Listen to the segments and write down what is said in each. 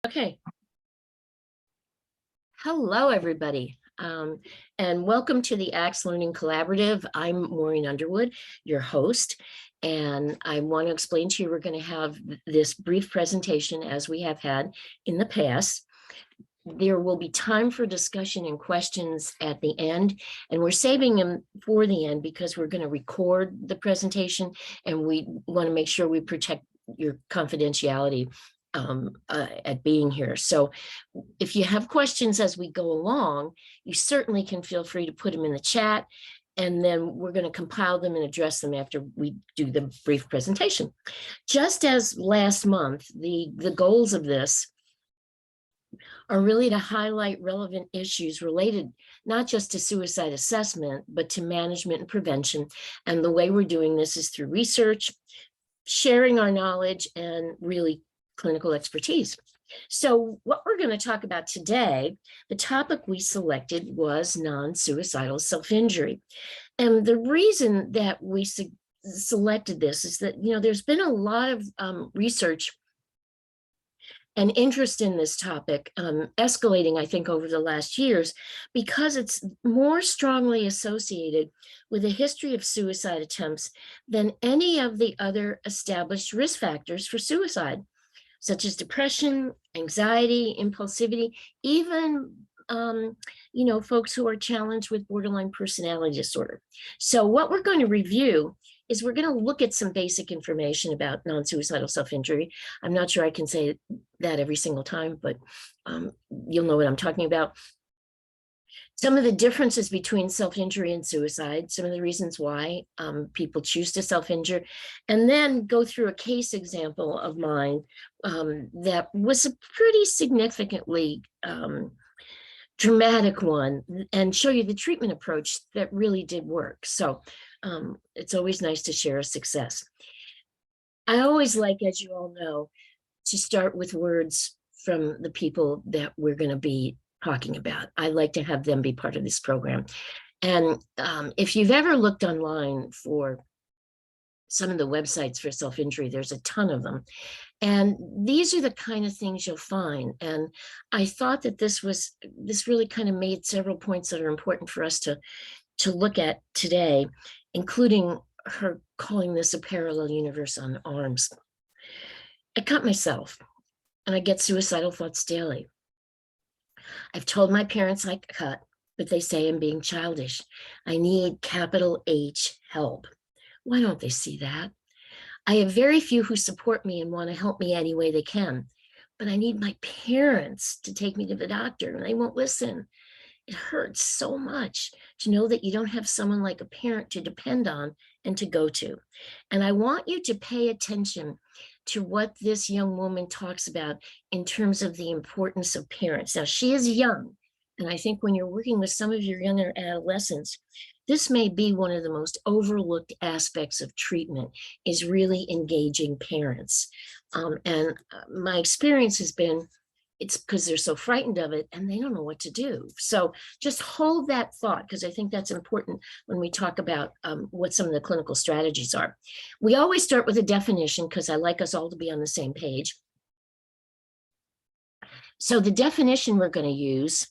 Okay. Hello, everybody, and welcome to the Axe Learning Collaborative. I'm Maureen Underwood, your host, and I want to explain to you we're going to have this brief presentation as we have had in the past. There will be time for discussion and questions at the end, and we're saving them for the end because we're going to record the presentation, and we want to make sure we protect your confidentiality at being here. So if you have questions as we go along, you certainly can feel free to put them in the chat, and then we're going to compile them and address them after we do the brief presentation. Just as last month, the goals of this are really to highlight relevant issues related not just to suicide assessment, but to management and prevention. And the way we're doing this is through research, sharing our knowledge, and really clinical expertise. So what we're going to talk about today, the topic we selected was non-suicidal self-injury. And the reason that we selected this is that, there's been a lot of research and interest in this topic escalating, I think, over the last years, because it's more strongly associated with a history of suicide attempts than any of the other established risk factors for suicide, such as depression, anxiety, impulsivity, even folks who are challenged with borderline personality disorder. So what we're going to review is we're going to look at some basic information about non-suicidal self-injury. I'm not sure I can say that every single time, but you'll know what I'm talking about. Some of the differences between self-injury and suicide, some of the reasons why people choose to self-injure, and then go through a case example of mine that was a pretty significantly dramatic one, and show you the treatment approach that really did work. So it's always nice to share a success. I always like, as you all know, to start with words from the people that we're going to be talking about. I like to have them be part of this program. And if you've ever looked online for some of the websites for self-injury, there's a ton of them. And these are the kind of things you'll find. And I thought that this really kind of made several points that are important for us to look at today, including her calling this a parallel universe on arms. I cut myself, and I get suicidal thoughts daily. I've told my parents I cut, but they say I'm being childish. I need capital H help. Why don't they see that? I have very few who support me and want to help me any way they can, but I need my parents to take me to the doctor, and they won't listen. It hurts so much to know that you don't have someone like a parent to depend on and to go to. And I want you to pay attention to what this young woman talks about in terms of the importance of parents. Now, she is young, and I think when you're working with some of your younger adolescents, this may be one of the most overlooked aspects of treatment, is really engaging parents. And my experience has been, it's because they're so frightened of it and they don't know what to do. So just hold that thought, because I think that's important when we talk about what some of the clinical strategies are. We always start with a definition because I like us all to be on the same page. So the definition we're going to use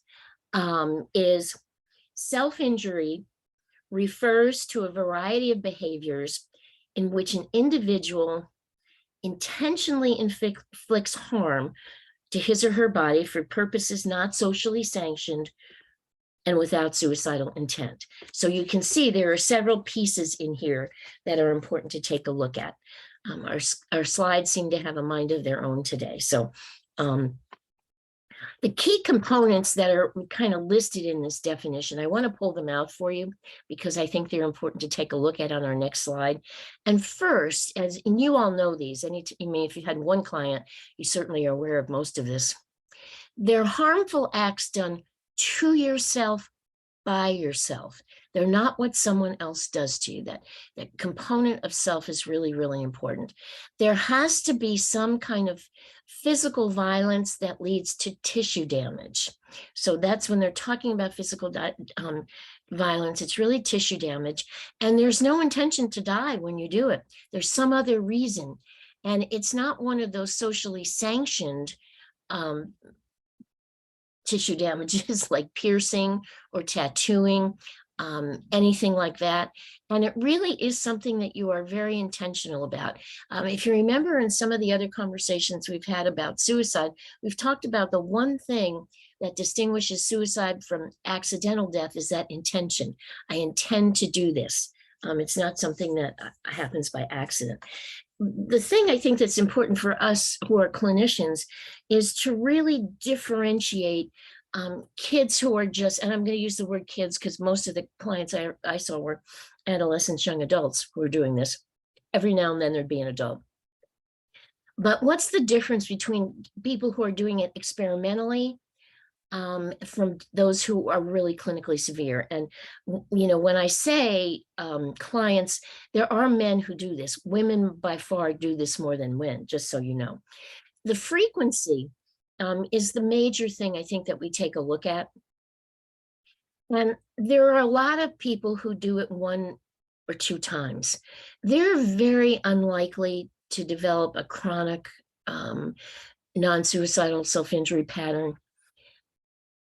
is self-injury refers to a variety of behaviors in which an individual intentionally inflicts harm to his or her body for purposes not socially sanctioned and without suicidal intent. So you can see there are several pieces in here that are important to take a look at. Our slides seem to have a mind of their own today. So the key components that are kind of listed in this definition, I want to pull them out for you because I think they're important to take a look at on our next slide. And first, and you all know these, if you had one client, you certainly are aware of most of this. They're harmful acts done to yourself, by yourself. They're not what someone else does to you. That component of self is really, really important. There has to be some kind of physical violence that leads to tissue damage. So that's when they're talking about physical violence, it's really tissue damage. And there's no intention to die when you do it. There's some other reason. And it's not one of those socially sanctioned um, tissue damages like piercing or tattooing, anything like that. And it really is something that you are very intentional about. If you remember in some of the other conversations we've had about suicide, we've talked about the one thing that distinguishes suicide from accidental death is that intention. I intend to do this. It's not something that happens by accident. The thing I think that's important for us who are clinicians is to really differentiate kids who are just, and I'm going to use the word kids because most of the clients I saw were adolescents, young adults who are doing this. Every now and then there'd be an adult. But what's the difference between people who are doing it experimentally from those who are really clinically severe? And, when I say clients, there are men who do this. Women by far do this more than men, just so you know. The frequency is the major thing I think that we take a look at. And there are a lot of people who do it 1 or 2 times. They're very unlikely to develop a chronic non-suicidal self-injury pattern.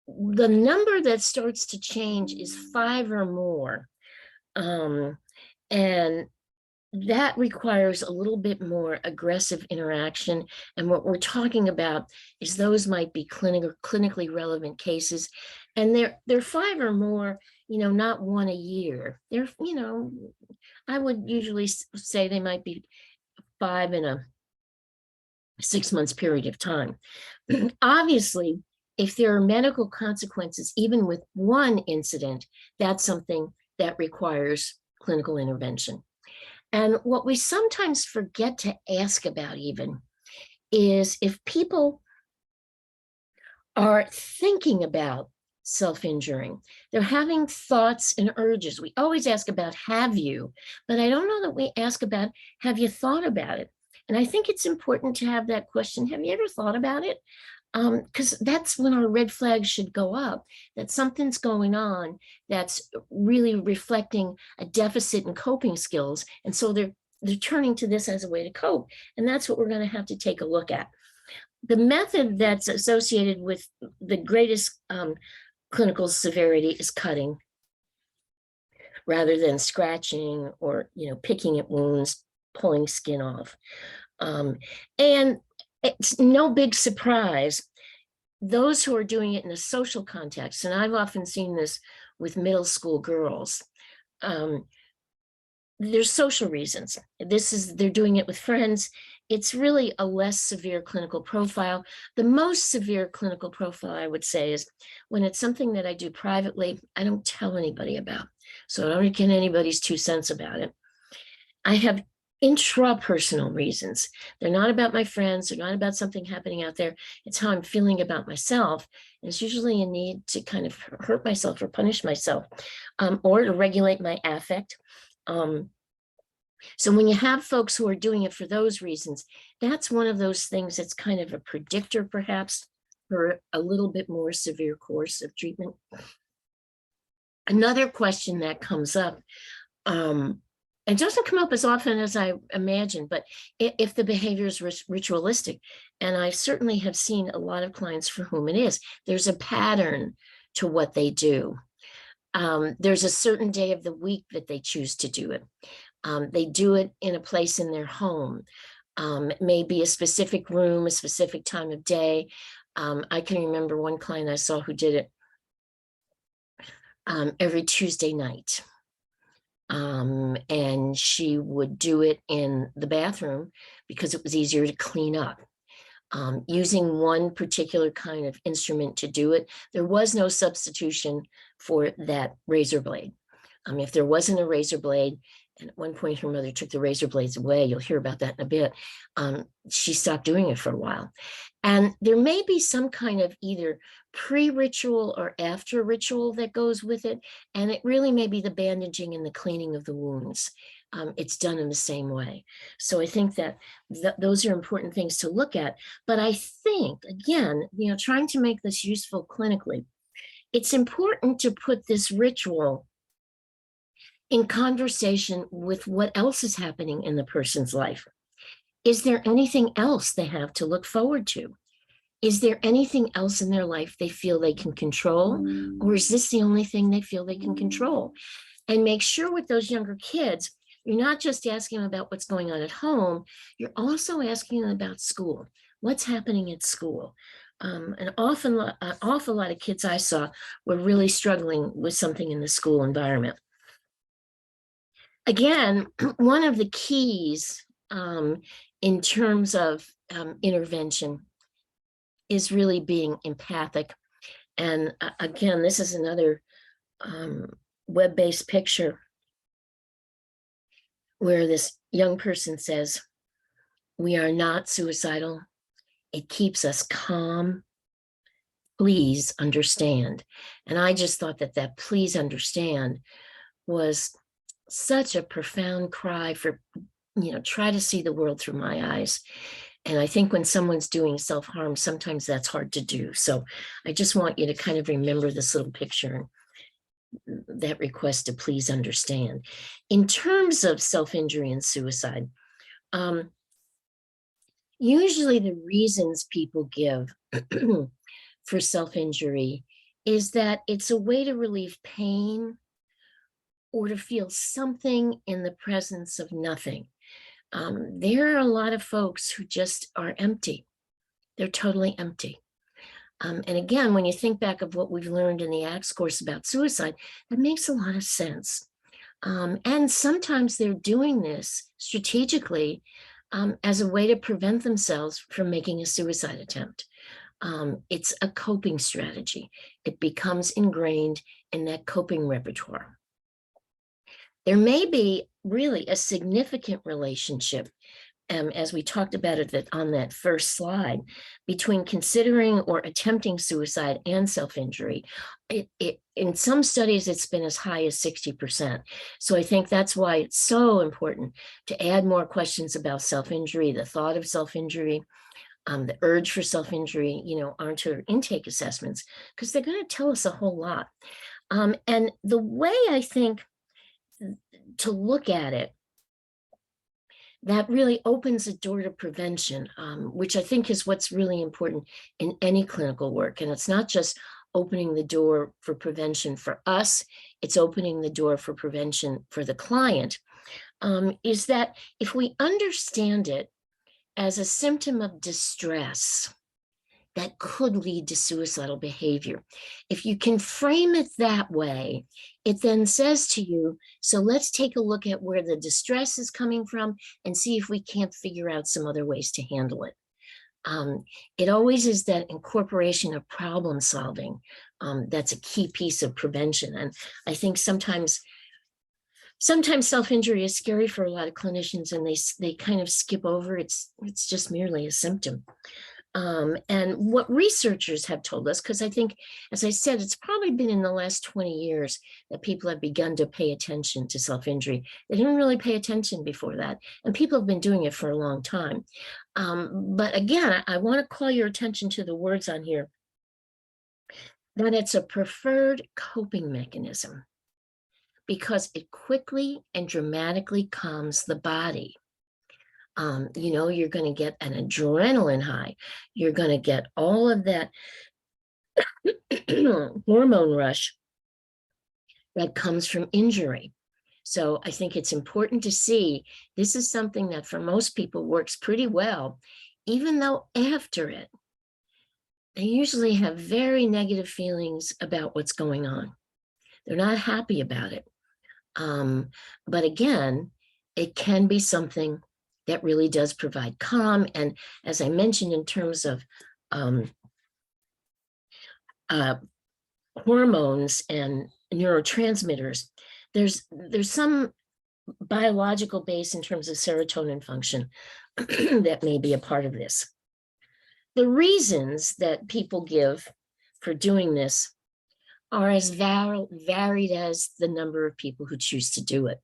The number that starts to change is 5 or more. And that requires a little bit more aggressive interaction. And what we're talking about is those might be clinically relevant cases. And they're 5 or more, not 1 a year. They're, I would usually say they might be 5 in a 6 months period of time. Obviously, if there are medical consequences, even with 1 incident, that's something that requires clinical intervention. And what we sometimes forget to ask about even is if people are thinking about self-injuring, they're having thoughts and urges. We always ask about, have you? But I don't know that we ask about, have you thought about it? And I think it's important to have that question, have you ever thought about it? Because that's when our red flags should go up, that something's going on that's really reflecting a deficit in coping skills. And so they're turning to this as a way to cope. And that's what we're going to have to take a look at. The method that's associated with the greatest clinical severity is cutting rather than scratching or, picking at wounds, pulling skin off. And it's no big surprise, those who are doing it in a social context, and I've often seen this with middle school girls, there's social reasons. They're doing it with friends. It's really a less severe clinical profile. The most severe clinical profile, I would say, is when it's something that I do privately, I don't tell anybody about. So I don't get anybody's 2 cents about it. I have intrapersonal reasons. They're not about my friends. They're not about something happening out there. It's how I'm feeling about myself. And it's usually a need to kind of hurt myself or punish myself, or to regulate my affect. So when you have folks who are doing it for those reasons, that's one of those things that's kind of a predictor, perhaps, for a little bit more severe course of treatment. Another question that comes up, it doesn't come up as often as I imagine, but if the behavior is ritualistic, and I certainly have seen a lot of clients for whom it is, there's a pattern to what they do. There's a certain day of the week that they choose to do it. They do it in a place in their home. It may be a specific room, a specific time of day. I can remember one client I saw who did it every Tuesday night. And she would do it in the bathroom because it was easier to clean up. Using one particular kind of instrument to do it. There was no substitution for that razor blade. If there wasn't a razor blade, and at one point her mother took the razor blades away, you'll hear about that in a bit, she stopped doing it for a while. And there may be some kind of either pre-ritual or after ritual that goes with it. And it really may be the bandaging and the cleaning of the wounds. It's done in the same way. So I think that those are important things to look at. But I think, again, trying to make this useful clinically, it's important to put this ritual in conversation with what else is happening in the person's life. Is there anything else they have to look forward to? Is there anything else in their life they feel they can control? Or is this the only thing they feel they can control? And make sure with those younger kids, you're not just asking them about what's going on at home, you're also asking them about school. What's happening at school? An awful lot of kids I saw were really struggling with something in the school environment. Again, one of the keys in terms of intervention is really being empathic. And again, this is another web-based picture where this young person says, "We are not suicidal. It keeps us calm. Please understand." And I just thought that that "please understand" was such a profound cry for, try to see the world through my eyes. And I think when someone's doing self-harm, sometimes that's hard to do. So I just want you to kind of remember this little picture and that request to please understand. In terms of self-injury and suicide, usually the reasons people give for self-injury is that it's a way to relieve pain or to feel something in the presence of nothing. There are a lot of folks who just are empty. They're totally empty. And again, when you think back of what we've learned in the ACTS course about suicide, that makes a lot of sense. And sometimes they're doing this strategically as a way to prevent themselves from making a suicide attempt. It's a coping strategy. It becomes ingrained in that coping repertoire. There may be really a significant relationship, as we talked about it on that first slide, between considering or attempting suicide and self-injury. In some studies, it's been as high as 60%. So I think that's why it's so important to add more questions about self-injury, the thought of self-injury, the urge for self-injury, onto our intake assessments, because they're going to tell us a whole lot. And the way I think to look at it, that really opens a door to prevention, which I think is what's really important in any clinical work. And it's not just opening the door for prevention for us, it's opening the door for prevention for the client, is that if we understand it as a symptom of distress that could lead to suicidal behavior, if you can frame it that way, it then says to you, so let's take a look at where the distress is coming from and see if we can't figure out some other ways to handle it. It always is that incorporation of problem solving that's a key piece of prevention. And I think sometimes self-injury is scary for a lot of clinicians, and they kind of skip over it's just merely a symptom. And what researchers have told us, because I think, as I said, it's probably been in the last 20 years that people have begun to pay attention to self-injury. They didn't really pay attention before that, and people have been doing it for a long time. But again, I want to call your attention to the words on here, that it's a preferred coping mechanism because it quickly and dramatically calms the body. You're going to get an adrenaline high. You're going to get all of that hormone rush that comes from injury. So I think it's important to see this is something that for most people works pretty well, even though after it, they usually have very negative feelings about what's going on. They're not happy about it. But again, it can be something that really does provide calm. And as I mentioned, in terms of hormones and neurotransmitters, there's some biological base in terms of serotonin function that may be a part of this. The reasons that people give for doing this are as varied as the number of people who choose to do it.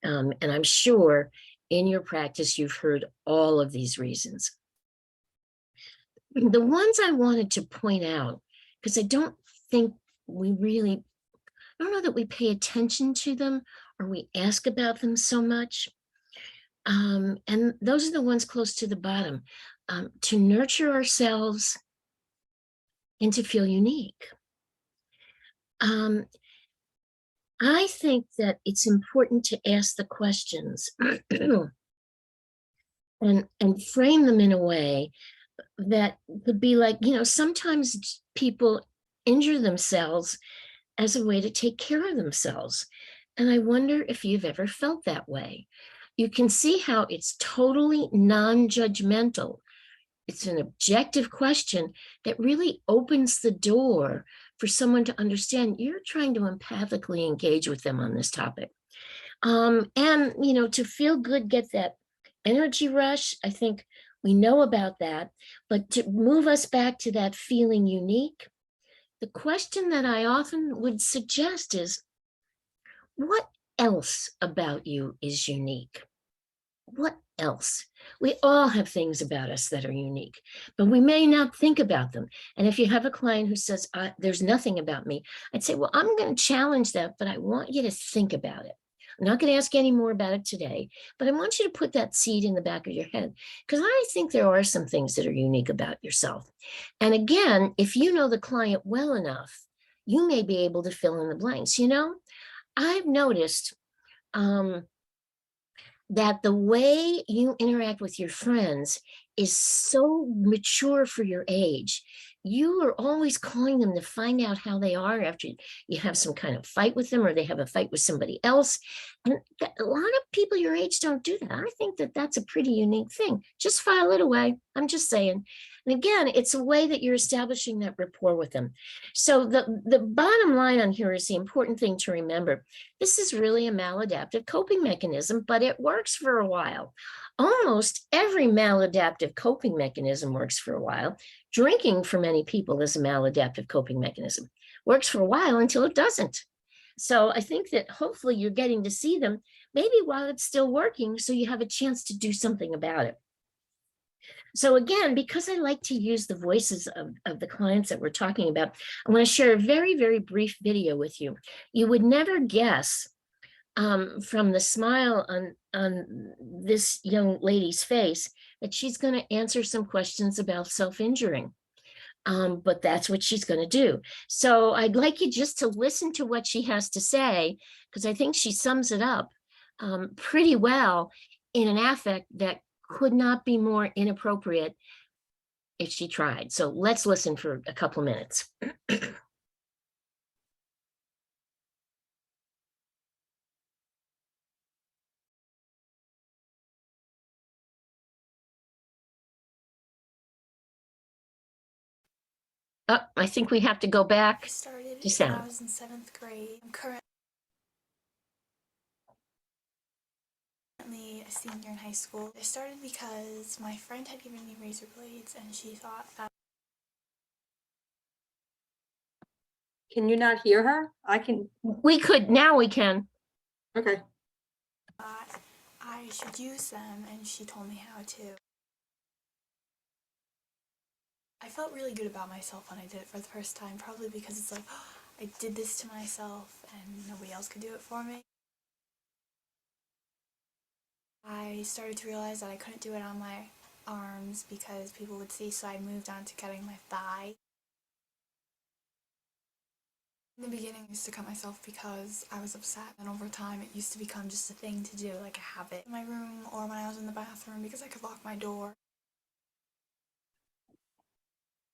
And I'm sure in your practice, you've heard all of these reasons. The ones I wanted to point out, because I don't think I don't know that we pay attention to them or we ask about them so much. And those are the ones close to the bottom. To nurture ourselves and to feel unique. Um, I think that it's important to ask the questions and frame them in a way that could be like, sometimes people injure themselves as a way to take care of themselves. And I wonder if you've ever felt that way. You can see how it's totally non-judgmental. It's an objective question that really opens the door for someone to understand you're trying to empathically engage with them on this topic. And to feel good, get that energy rush. I think we know about that, but to move us back to that feeling unique, the question that I often would suggest is, what else about you is unique? What else? We all have things about us that are unique, but we may not think about them. And if you have a client who says, there's nothing about me, I'd say, well, I'm going to challenge that, but I want you to think about it. I'm not going to ask any more about it today, but I want you to put that seed in the back of your head, because I think there are some things that are unique about yourself. And again, if you know the client well enough, you may be able to fill in the blanks. I've noticed that the way you interact with your friends is so mature for your age. You are always calling them to find out how they are after you have some kind of fight with them or they have a fight with somebody else. And a lot of people your age don't do that. I think that that's a pretty unique thing. Just file it away. I'm just saying. And again, it's a way that you're establishing that rapport with them. So the bottom line on here is the important thing to remember. This is really a maladaptive coping mechanism, but it works for a while. Almost every maladaptive coping mechanism works for a while. Drinking for many people is a maladaptive coping mechanism. Works for a while until it doesn't. So I think that hopefully you're getting to see them maybe while it's still working, so you have a chance to do something about it. So again, because I like to use the voices of the clients that we're talking about, I want to share a very, very brief video with you. You would never guess from the smile on this young lady's face that she's going to answer some questions about self-injuring. But that's what she's going to do. So I'd like you just to listen to what she has to say, because I think she sums it up pretty well in an affect that could not be more inappropriate if she tried. So let's listen for a couple of minutes. Oh, I think we have to go back I started to when I sound. was in 7th grade. I'm currently a senior in high school. I started because my friend had given me razor blades and she thought that Can you not hear her? I can. We could, now we can. Okay. I should use them and she told me how to. I felt really good about myself when I did it for the first time, probably because it's like, oh, I did this to myself and nobody else could do it for me. I started to realize that I couldn't do it on my arms because people would see, so I moved on to cutting my thigh. In the beginning, I used to cut myself because I was upset, and over time it used to become just a thing to do, like a habit in my room or when I was in the bathroom because I could lock my door.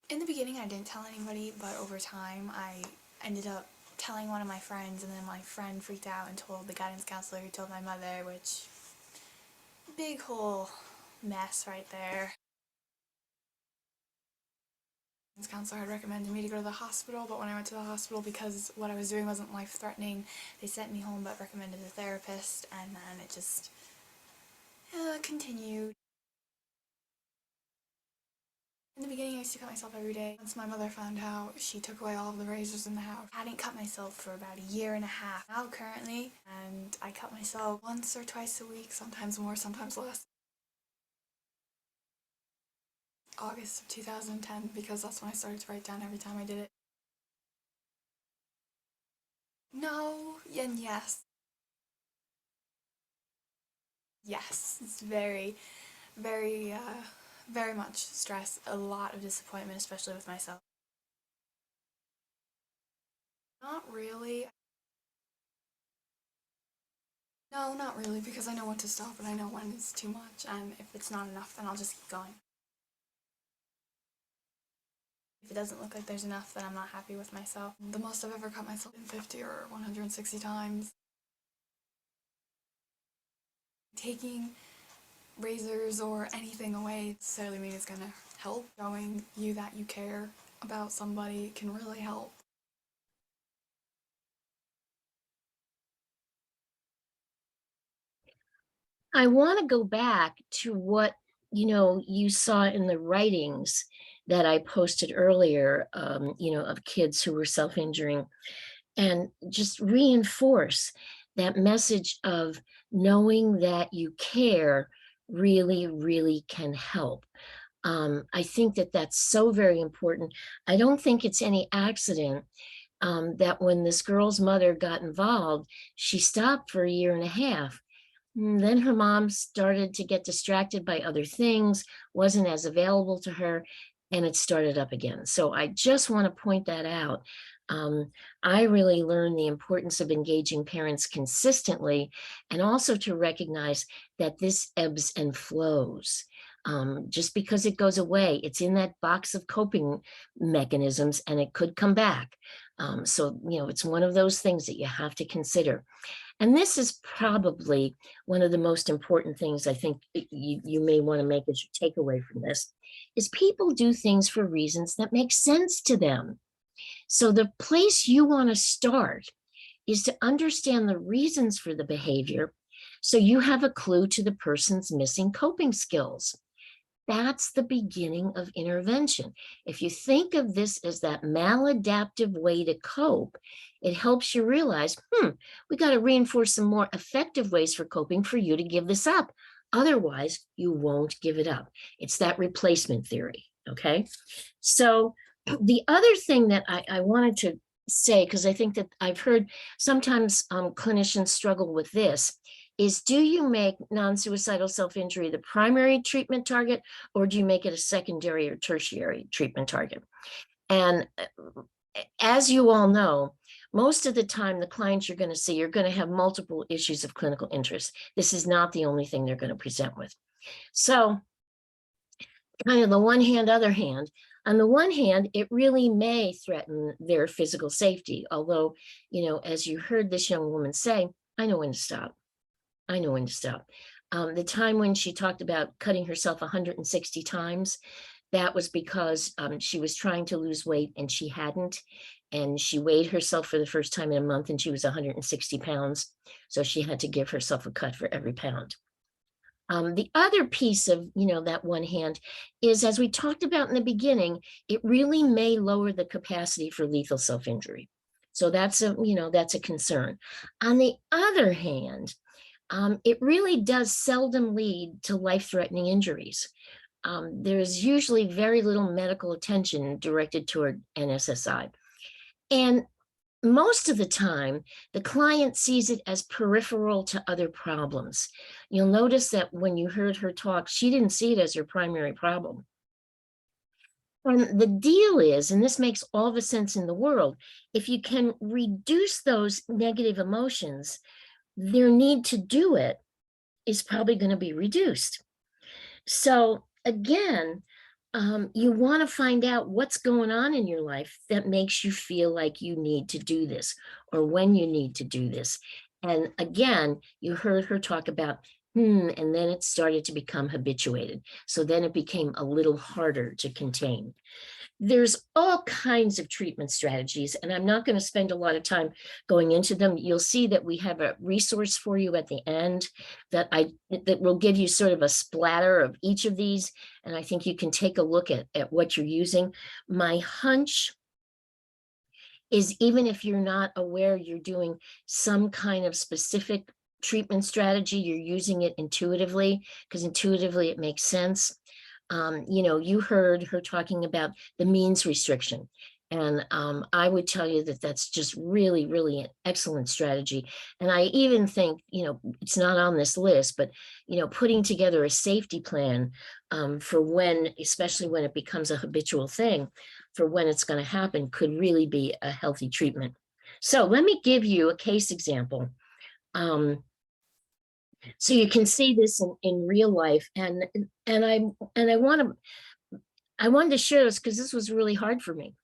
In the beginning, I didn't tell anybody, but over time I ended up telling one of my friends, and then my friend freaked out and told the guidance counselor, who told my mother, which big whole mess right there. The guidance counselor had recommended me to go to the hospital, but when I went to the hospital, because what I was doing wasn't life-threatening, they sent me home but recommended a therapist, and then it just continued. In the beginning, I used to cut myself every day. Once my mother found out, she took away all of the razors in the house. I hadn't cut myself for about a year and a half now currently, and I cut myself once or twice a week, sometimes more, sometimes less. August of 2010, because that's when I started to write down every time I did it. No, and yes. Yes, it's very, very, very much stress, a lot of disappointment, especially with myself. Not really. No, not really, because I know when to stop and I know when it's too much, and if it's not enough, then I'll just keep going. If it doesn't look like there's enough, then I'm not happy with myself. The most I've ever cut myself in 50 or 160 times. Taking razors or anything away necessarily mean it's gonna help. Showing you that you care about somebody can really help. I want to go back to what, you saw in the writings that I posted earlier, of kids who were self-injuring, and just reinforce that message of knowing that you care really, really can help. I think that that's so very important. I don't think it's any accident that when this girl's mother got involved, she stopped for a year and a half. Then her mom started to get distracted by other things, wasn't as available to her, and it started up again. So I just want to point that out. I really learned the importance of engaging parents consistently, and also to recognize that this ebbs and flows. Just because it goes away, it's in that box of coping mechanisms and it could come back. So, it's one of those things that you have to consider. And this is probably one of the most important things I think you may want to make as your takeaway from this, is people do things for reasons that make sense to them. So the place you want to start is to understand the reasons for the behavior, so you have a clue to the person's missing coping skills. That's the beginning of intervention. If you think of this as that maladaptive way to cope, it helps you realize, we got to reinforce some more effective ways for coping for you to give this up. Otherwise, you won't give it up. It's that replacement theory, okay? So the other thing that I wanted to say, because I think that I've heard sometimes clinicians struggle with this, is do you make non-suicidal self-injury the primary treatment target, or do you make it a secondary or tertiary treatment target? And as you all know, most of the time, the clients you're going to see are going to have multiple issues of clinical interest. This is not the only thing they're going to present with. So kind of the one hand, other hand. On the one hand, it really may threaten their physical safety. Although, as you heard this young woman say, I know when to stop. I know when to stop. The time when she talked about cutting herself 160 times, that was because she was trying to lose weight and she hadn't. And she weighed herself for the first time in a month and she was 160 pounds. So she had to give herself a cut for every pound. The other piece of, that one hand is, as we talked about in the beginning, it really may lower the capacity for lethal self-injury. So that's a concern. On the other hand, it really does seldom lead to life-threatening injuries. There's usually very little medical attention directed toward NSSI. And most of the time, the client sees it as peripheral to other problems. You'll notice that when you heard her talk, she didn't see it as her primary problem. And the deal is, and this makes all the sense in the world, if you can reduce those negative emotions, their need to do it is probably going to be reduced. So again, you want to find out what's going on in your life that makes you feel like you need to do this, or when you need to do this. And again, you heard her talk about, and then it started to become habituated. So then it became a little harder to contain. There's all kinds of treatment strategies, and I'm not going to spend a lot of time going into them. You'll see that we have a resource for you at the end that will give you sort of a splatter of each of these, and I think you can take a look at what you're using. My hunch is, even if you're not aware you're doing some kind of specific treatment strategy, you're using it intuitively, because intuitively it makes sense. You heard her talking about the means restriction. And I would tell you that that's just really, really an excellent strategy. And I even think, it's not on this list, but, putting together a safety plan for when, especially when it becomes a habitual thing, for when it's going to happen, could really be a healthy treatment. So let me give you a case example. So you can see this in real life, and I wanted to share this because this was really hard for me.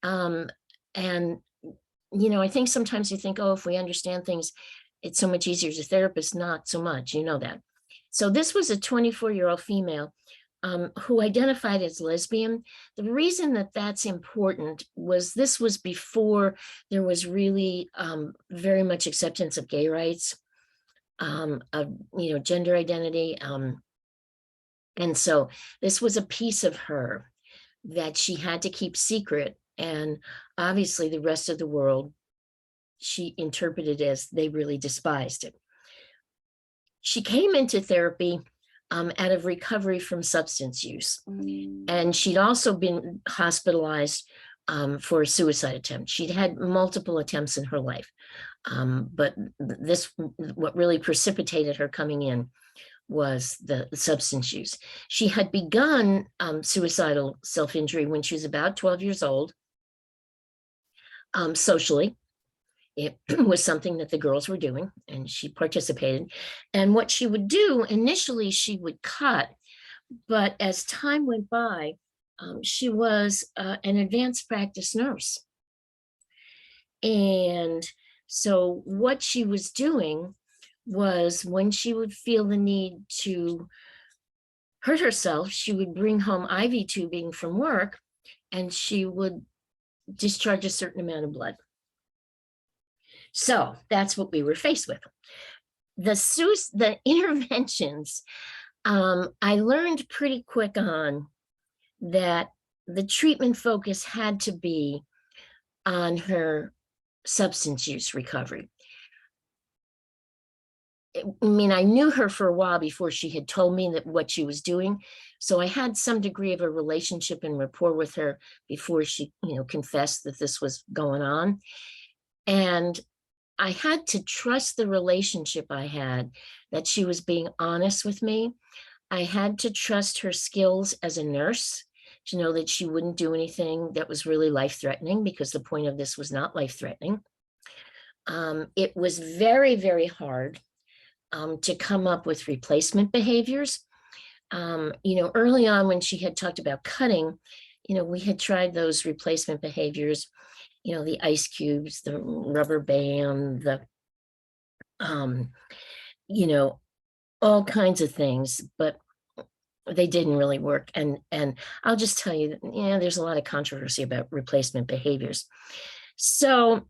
And I think sometimes you think, oh, if we understand things, it's so much easier as a therapist. Not so much, you know that. So this was a 24-year-old female who identified as lesbian. The reason that that's important was this was before there was really very much acceptance of gay rights, of gender identity. And so this was a piece of her that she had to keep secret. And obviously the rest of the world, she interpreted as they really despised it. She came into therapy out of recovery from substance use. And she'd also been hospitalized for a suicide attempt. She'd had multiple attempts in her life. But what really precipitated her coming in was the substance use. She had begun suicidal self-injury when she was about 12 years old. Socially, it was something that the girls were doing, and she participated. And what she would do, initially she would cut, but as time went by, she was an advanced practice nurse. And so what she was doing was, when she would feel the need to hurt herself, she would bring home IV tubing from work, and she would discharge a certain amount of blood. So that's what we were faced with. The interventions, I learned pretty quick on that the treatment focus had to be on her substance use recovery. I mean, I knew her for a while before she had told me that what she was doing. So I had some degree of a relationship and rapport with her before she, confessed that this was going on. And I had to trust the relationship I had, that she was being honest with me. I had to trust her skills as a nurse, to know that she wouldn't do anything that was really life-threatening, because the point of this was not life-threatening. It was very, very hard to come up with replacement behaviors. Early on, when she had talked about cutting, we had tried those replacement behaviors, the ice cubes, the rubber band, the, all kinds of things, but they didn't really work. And I'll just tell you that, there's a lot of controversy about replacement behaviors. So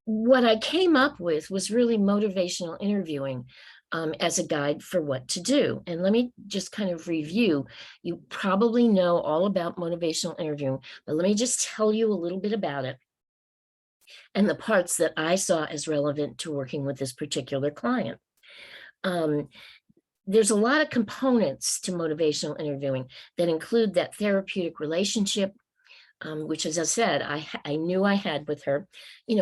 what I came up with was really motivational interviewing as a guide for what to do. And let me just kind of review. You probably know all about motivational interviewing, but let me just tell you a little bit about it and the parts that I saw as relevant to working with this particular client. There's a lot of components to motivational interviewing that include that therapeutic relationship, which, as I said, I knew I had with her.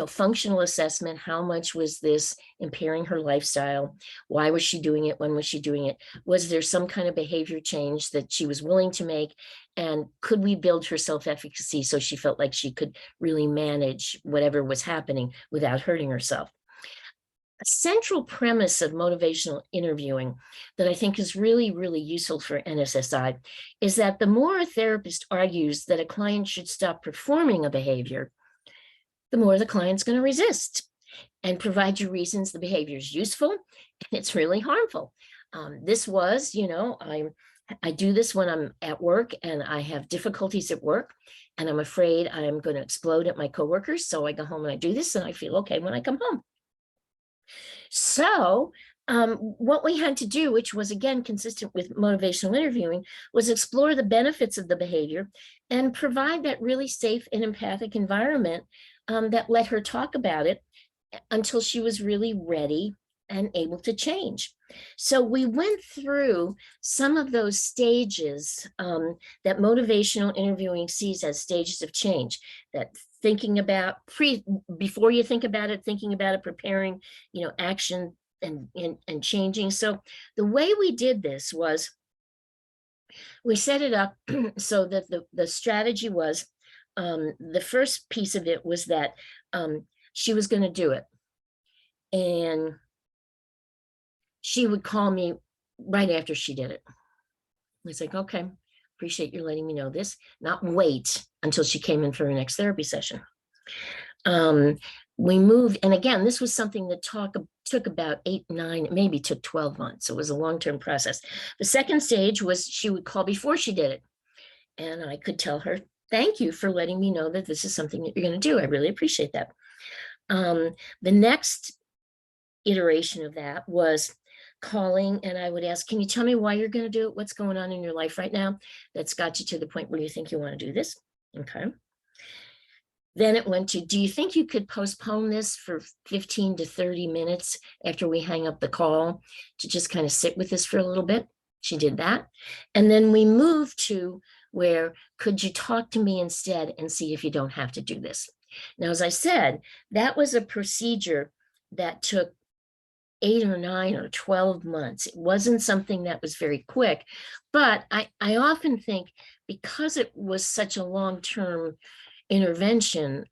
Functional assessment: how much was this impairing her lifestyle? Why was she doing it? When was she doing it? Was there some kind of behavior change that she was willing to make? And could we build her self-efficacy so she felt like she could really manage whatever was happening without hurting herself? A central premise of motivational interviewing that I think is really, really useful for NSSI is that the more a therapist argues that a client should stop performing a behavior, the more the client's going to resist and provide you reasons the behavior is useful and it's really harmful. This was, I do this when I'm at work and I have difficulties at work and I'm afraid I'm going to explode at my coworkers. So I go home and I do this and I feel okay when I come home. So what we had to do, which was again consistent with motivational interviewing, was explore the benefits of the behavior and provide that really safe and empathic environment that let her talk about it until she was really ready and able to change. So we went through some of those stages that motivational interviewing sees as stages of change, that thinking about before you think about it, thinking about it, preparing, action and changing. So the way we did this was we set it up so that the strategy was, the first piece of it was that she was going to do it. And she would call me right after she did it. It's like, okay, appreciate you letting me know this, not wait until she came in for her next therapy session. We moved, and again, this was something that took about 8, 9, maybe took 12 months. It was a long-term process. The second stage was she would call before she did it. And I could tell her, thank you for letting me know that this is something that you're going to do. I really appreciate that. The next iteration of that was calling, and I would ask, can you tell me why you're going to do it? What's going on in your life right now that's got you to the point where you think you want to do this? Okay. Then it went to, do you think you could postpone this for 15 to 30 minutes after we hang up the call to just kind of sit with this for a little bit? She did that. And then we moved to where, could you talk to me instead and see if you don't have to do this? Now, as I said, that was a procedure that took 8 or 9 or 12 months. It wasn't something that was very quick, but I often think because it was such a long-term intervention,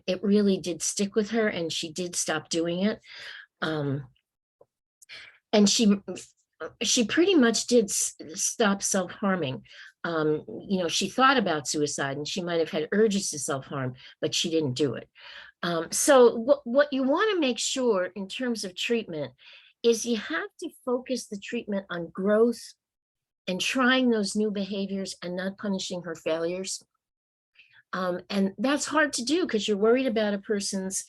it really did stick with her, and she did stop doing it. And she pretty much did stop self-harming. She thought about suicide, and she might have had urges to self-harm, but she didn't do it. So what you want to make sure in terms of treatment is you have to focus the treatment on growth and trying those new behaviors and not punishing her failures. And that's hard to do because you're worried about a person's,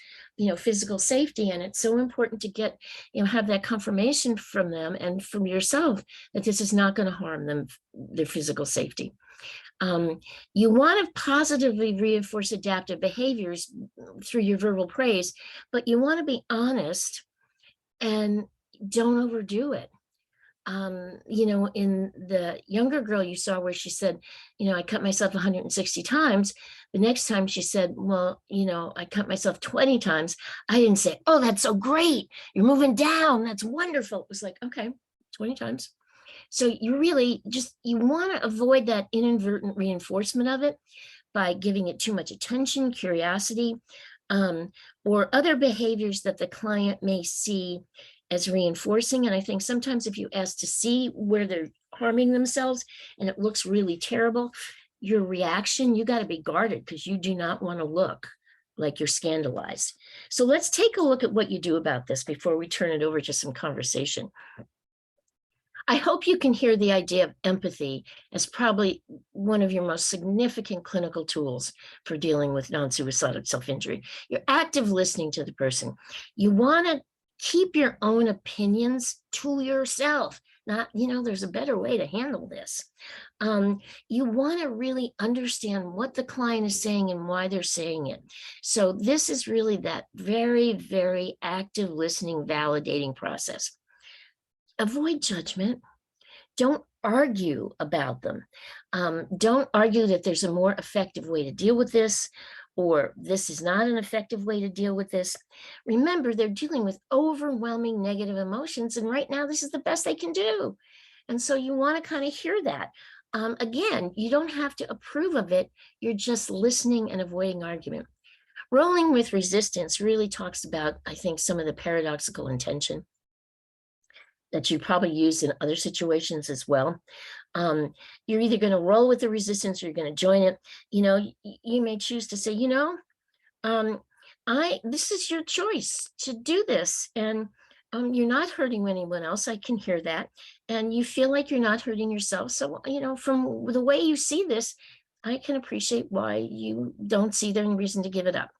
physical safety. And it's so important to get, have that confirmation from them and from yourself that this is not going to harm them, their physical safety. You want to positively reinforce adaptive behaviors through your verbal praise, but you want to be honest and don't overdo it. In the younger girl you saw where she said, I cut myself 160 times. The next time she said, well, I cut myself 20 times. I didn't say, oh, that's so great. You're moving down. That's wonderful. It was like, okay, 20 times. So you really you want to avoid that inadvertent reinforcement of it by giving it too much attention, curiosity, or other behaviors that the client may see as reinforcing. And I think sometimes if you ask to see where they're harming themselves and it looks really terrible, your reaction, you got to be guarded because you do not want to look like you're scandalized. So let's take a look at what you do about this before we turn it over to some conversation. I hope you can hear the idea of empathy as probably one of your most significant clinical tools for dealing with non-suicidal self-injury. You're active listening to the person. You want to keep your own opinions to yourself. Not, there's a better way to handle this. You want to really understand what the client is saying and why they're saying it. So this is really that very, very active listening, validating process. Avoid judgment. Don't argue about them. Don't argue that there's a more effective way to deal with this, or this is not an effective way to deal with this. Remember, they're dealing with overwhelming negative emotions, and right now this is the best they can do. And so you want to kind of hear that. Again, you don't have to approve of it. You're just listening and avoiding argument. Rolling with resistance really talks about, I think, some of the paradoxical intention that you probably use in other situations as well. You're either going to roll with the resistance or you're going to join it. You may choose to say, this is your choice to do this. And you're not hurting anyone else. I can hear that. And you feel like you're not hurting yourself. So, from the way you see this, I can appreciate why you don't see any reason to give it up.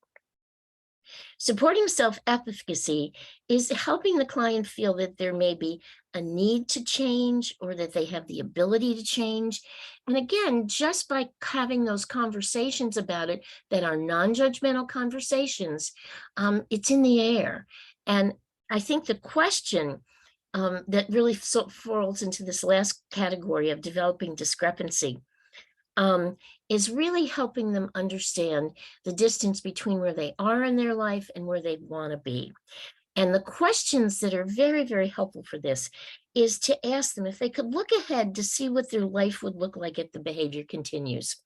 Supporting self-efficacy is helping the client feel that there may be a need to change or that they have the ability to change. And again, just by having those conversations about it that are non-judgmental conversations, it's in the air. And I think the question that really falls into this last category of developing discrepancy is really helping them understand the distance between where they are in their life and where they want to be. And the questions that are very, very helpful for this is to ask them if they could look ahead to see what their life would look like if the behavior continues.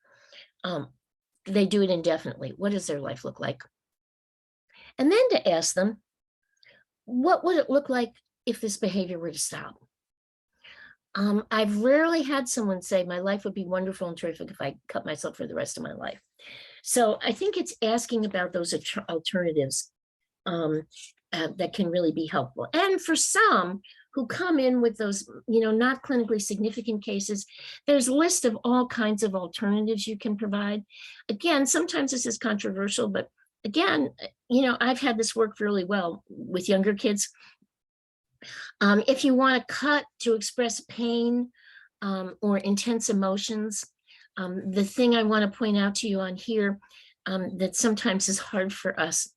They do it indefinitely. What does their life look like? And then to ask them, what would it look like if this behavior were to stop? I've rarely had someone say my life would be wonderful and terrific if I cut myself for the rest of my life. So I think it's asking about those alternatives that can really be helpful. And for some who come in with those, not clinically significant cases, there's a list of all kinds of alternatives you can provide. Again, sometimes this is controversial, but again, I've had this work really well with younger kids. If you want to cut to express pain or intense emotions, the thing I want to point out to you on here that sometimes is hard for us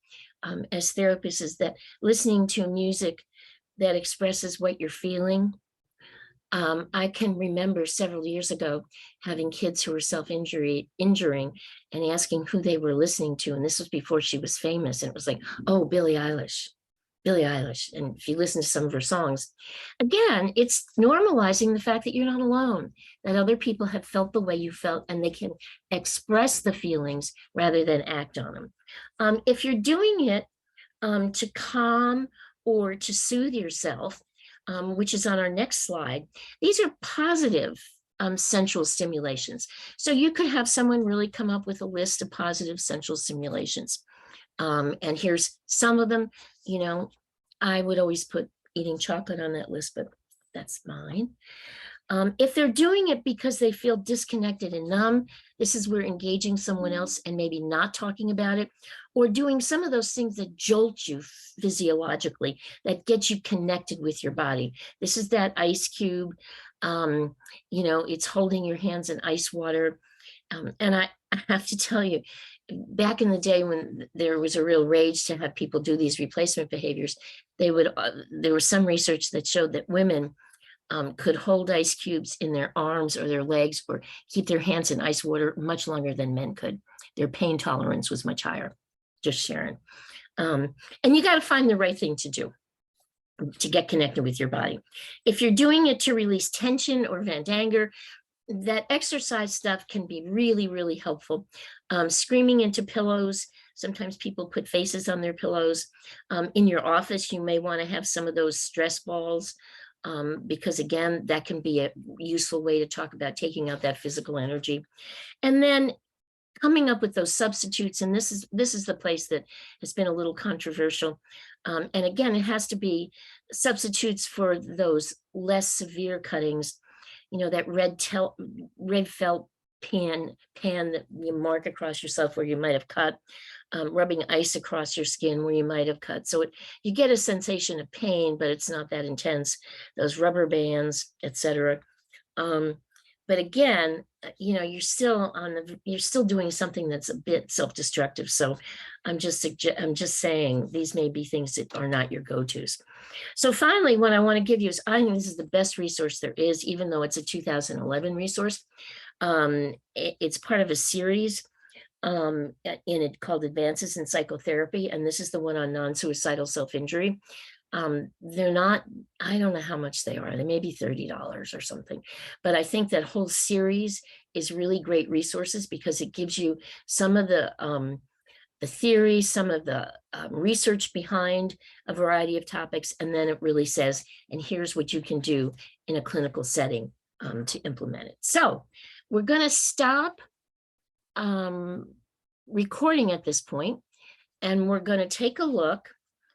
as therapists is that listening to music that expresses what you're feeling. I can remember several years ago having kids who were injuring and asking who they were listening to. And this was before she was famous. And it was like, oh, Billie Eilish. And if you listen to some of her songs, again, it's normalizing the fact that you're not alone, that other people have felt the way you felt and they can express the feelings rather than act on them. If you're doing it to calm or to soothe yourself, which is on our next slide, these are positive sensual stimulations. So you could have someone really come up with a list of positive sensual stimulations. And here's some of them. I would always put eating chocolate on that list, but that's mine. If they're doing it because they feel disconnected and numb, this is where engaging someone else and maybe not talking about it, or doing some of those things that jolt you physiologically, that get you connected with your body. This is that ice cube. It's holding your hands in ice water. And I have to tell you, back in the day when there was a real rage to have people do these replacement behaviors, there was some research that showed that women could hold ice cubes in their arms or their legs or keep their hands in ice water much longer than men could. Their pain tolerance was much higher, just sharing. And you got to find the right thing to do to get connected with your body. If you're doing it to release tension or vent anger, that exercise stuff can be really, really helpful. Screaming into pillows. Sometimes people put faces on their pillows. In your office, you may want to have some of those stress balls because again, that can be a useful way to talk about taking out that physical energy. And then coming up with those substitutes, and this is the place that has been a little controversial. And again, it has to be substitutes for those less severe cuttings. That red felt pan that you mark across yourself where you might have cut, rubbing ice across your skin where you might have cut. So you get a sensation of pain, but it's not that intense. Those rubber bands, etc. But again, you're still doing something that's a bit self-destructive. So I'm just saying these may be things that are not your go-tos. So finally, what I want to give you is, I think this is the best resource there is, even though it's a 2011 resource. It's part of a series in it called Advances in Psychotherapy. And this is the one on non-suicidal self-injury. They're not, I don't know how much they are. They may be $30 or something, but I think that whole series is really great resources because it gives you some of the theory, some of the research behind a variety of topics. And then it really says, and here's what you can do in a clinical setting to implement it. So we're going to stop recording at this point, and we're going to take a look